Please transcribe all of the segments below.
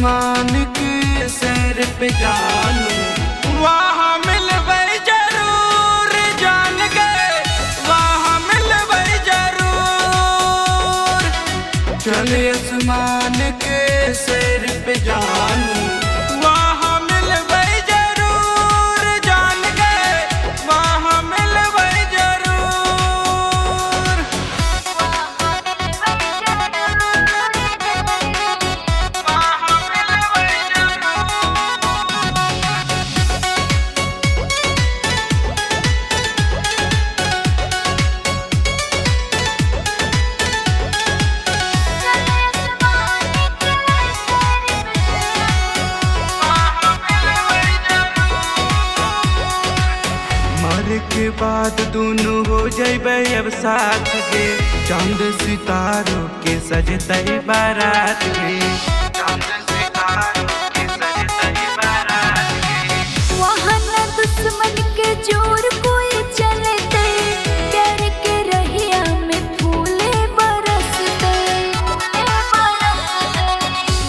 आसमान के सैर पे जानू वहाँ मिलबै जरूर जान गए, वहाँ मिलबै जरूर। चल आसमान के सैर पे जानू वहाँ मिलबै जरूर जान गए, वहाँ मिलबै जरूर। मरे के बाद दोनों हो जइबै अब साथ गे, चांद सितारों के सजतै बारात गे, चांद सितारों के सजतै बारात गे। वहाँ न दुश्मन के जोर कोई चलते, प्यार के रहिया में फूले बरसते।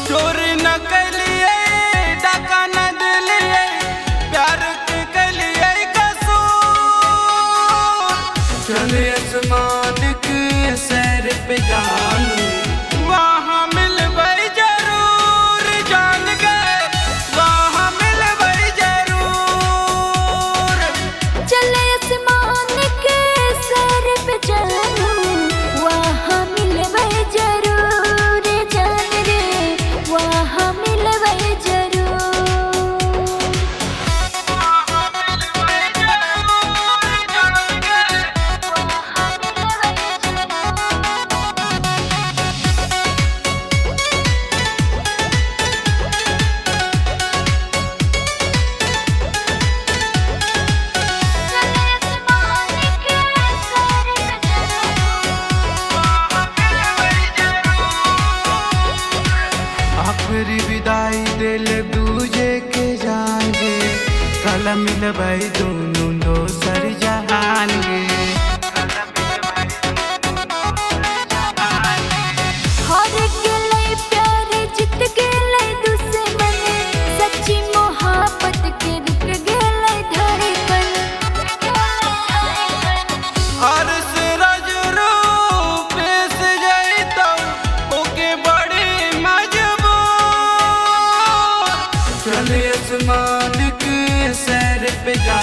चोर न कलिए डाका न दिलिए, प्यार के कलिए कसूर। चल आसमान के सैर पे जानू वहाँ मिलबै जरूर जान गए, वहाँ मिलबै जरूर। चले आसमान के सैर पे जानू वहाँ मिलबै जरूर जान रे, वहाँ मिलबै जरूर। वहाँ मिलबै जरूर जान गए। वहाँ मिलबै आखिरी विदाई दिल दूजे के जान गे, कल मिलबै दोनों दोसर जहान गे, कल मिलबै दोनों दोसर जहान गे। हार गेलै प्यार जीत गेलै दुश्मन, सच्ची मोहब्बत के रुक गेलै धड़कन। अर्श रज रूप से जइतौ ओके बड़ी मजबूर। चल आसमान के सैर पे जा